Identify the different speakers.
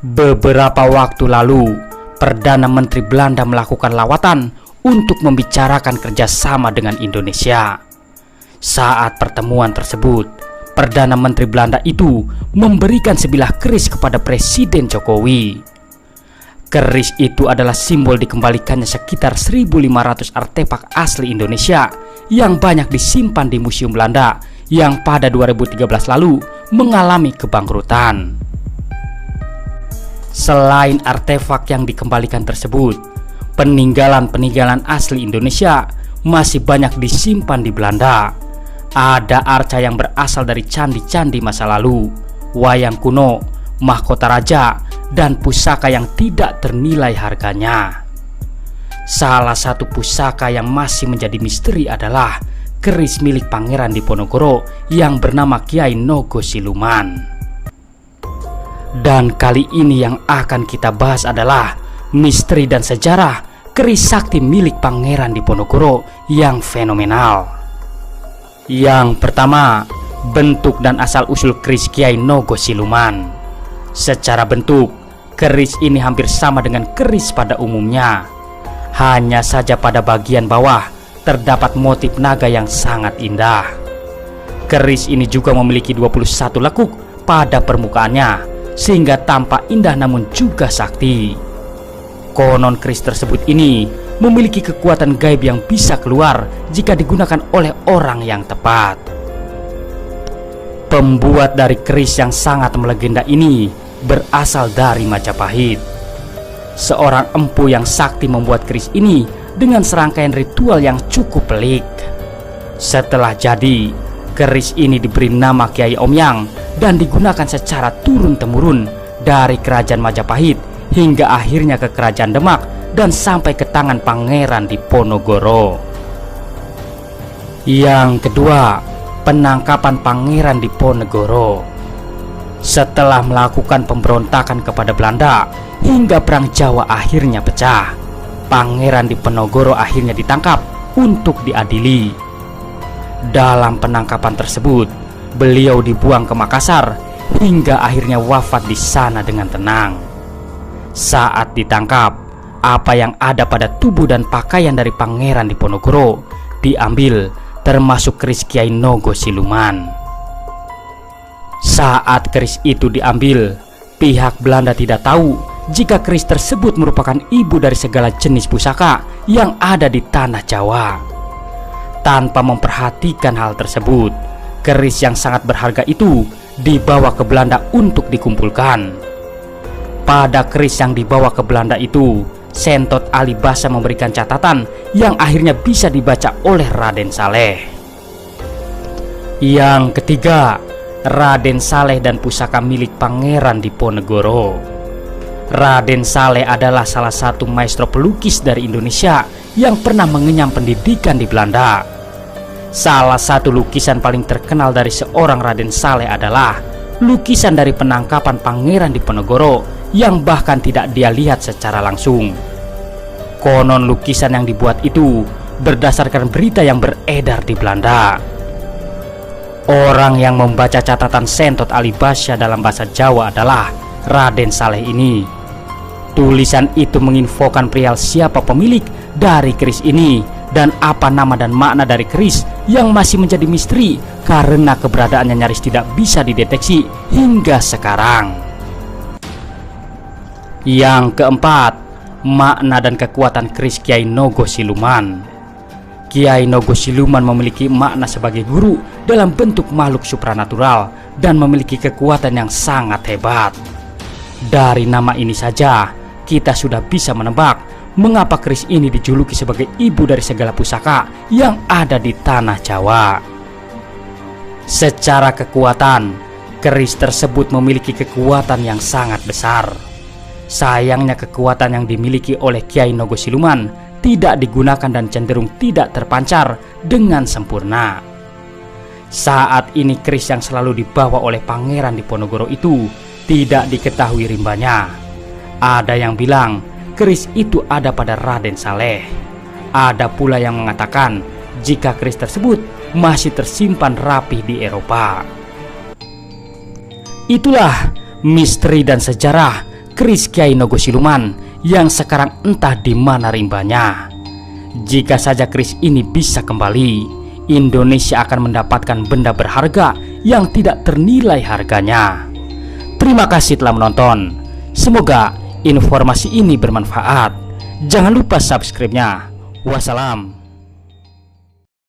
Speaker 1: Beberapa waktu lalu, Perdana Menteri Belanda melakukan lawatan untuk membicarakan kerjasama dengan Indonesia. Saat pertemuan tersebut, Perdana Menteri Belanda itu memberikan sebilah keris kepada Presiden Jokowi. Keris itu adalah simbol dikembalikannya sekitar 1.500 artefak asli Indonesia yang banyak disimpan di Museum Belanda yang pada 2013 lalu mengalami kebangkrutan. Selain artefak yang dikembalikan tersebut, peninggalan-peninggalan asli Indonesia masih banyak disimpan di Belanda. Ada arca yang berasal dari candi-candi masa lalu, wayang kuno, mahkota raja, dan pusaka yang tidak ternilai harganya. Salah satu pusaka yang masih menjadi misteri adalah keris milik Pangeran Diponegoro yang bernama Kyai Nogo Siluman. Dan kali ini yang akan kita bahas adalah misteri dan sejarah keris sakti milik Pangeran Diponegoro yang fenomenal. Yang pertama, bentuk dan asal-usul keris Kyai Nogo Siluman. Secara bentuk, keris ini hampir sama dengan keris pada umumnya. Hanya saja pada bagian bawah terdapat motif naga yang sangat indah. Keris ini juga memiliki 21 lekuk pada permukaannya, sehingga tampak indah namun juga sakti. Konon keris tersebut ini memiliki kekuatan gaib yang bisa keluar jika digunakan oleh orang yang tepat. Pembuat dari keris yang sangat melegenda ini berasal dari Majapahit. Seorang empu yang sakti membuat keris ini dengan serangkaian ritual yang cukup pelik. Setelah jadi, keris ini diberi nama Kiai Omyang dan digunakan secara turun-temurun dari Kerajaan Majapahit hingga akhirnya ke Kerajaan Demak dan sampai ke tangan Pangeran Diponegoro. Yang kedua, penangkapan Pangeran Diponegoro. Setelah melakukan pemberontakan kepada Belanda hingga Perang Jawa akhirnya pecah, Pangeran Diponegoro akhirnya ditangkap untuk diadili. Dalam penangkapan tersebut, beliau dibuang ke Makassar hingga akhirnya wafat di sana dengan tenang. Saat ditangkap, apa yang ada pada tubuh dan pakaian dari Pangeran Diponegoro diambil, termasuk keris Kyai Nogo Siluman. Saat keris itu diambil, pihak Belanda tidak tahu jika keris tersebut merupakan ibu dari segala jenis pusaka yang ada di tanah Jawa. Tanpa memperhatikan hal tersebut, keris yang sangat berharga itu dibawa ke Belanda untuk dikumpulkan. Pada keris yang dibawa ke Belanda itu, Sentot Alibasa memberikan catatan yang akhirnya bisa dibaca oleh Raden Saleh. Yang ketiga, Raden Saleh dan pusaka milik Pangeran Diponegoro. Raden Saleh adalah salah satu maestro pelukis dari Indonesia yang pernah mengenyam pendidikan di Belanda. Salah satu lukisan paling terkenal dari seorang Raden Saleh adalah lukisan dari penangkapan Pangeran Diponegoro yang bahkan tidak dia lihat secara langsung. Konon lukisan yang dibuat itu berdasarkan berita yang beredar di Belanda. Orang yang membaca catatan Sentot Alibasa dalam bahasa Jawa adalah Raden Saleh ini. Tulisan itu menginfokan perihal siapa pemilik dari keris ini dan apa nama dan makna dari keris yang masih menjadi misteri karena keberadaannya nyaris tidak bisa dideteksi hingga sekarang. Yang keempat, makna dan kekuatan keris Kyai Nogo Siluman. Kyai Nogo Siluman memiliki makna sebagai guru dalam bentuk makhluk supranatural dan memiliki kekuatan yang sangat hebat. Dari nama ini saja, kita sudah bisa menebak mengapa keris ini dijuluki sebagai ibu dari segala pusaka yang ada di tanah Jawa. Secara kekuatan, keris tersebut memiliki kekuatan yang sangat besar. Sayangnya kekuatan yang dimiliki oleh Kyai Nogo Siluman tidak digunakan dan cenderung tidak terpancar dengan sempurna. Saat ini keris yang selalu dibawa oleh Pangeran Diponegoro itu tidak diketahui rimbanya. Ada yang bilang keris itu ada pada Raden Saleh. Ada pula yang mengatakan jika keris tersebut masih tersimpan rapi di Eropa. Itulah misteri dan sejarah keris Kyai Nogosiluman yang sekarang entah di mana rimbanya. Jika saja keris ini bisa kembali, Indonesia akan mendapatkan benda berharga yang tidak ternilai harganya. Terima kasih telah menonton. Semoga informasi ini bermanfaat. Jangan lupa subscribe-nya. Wassalam.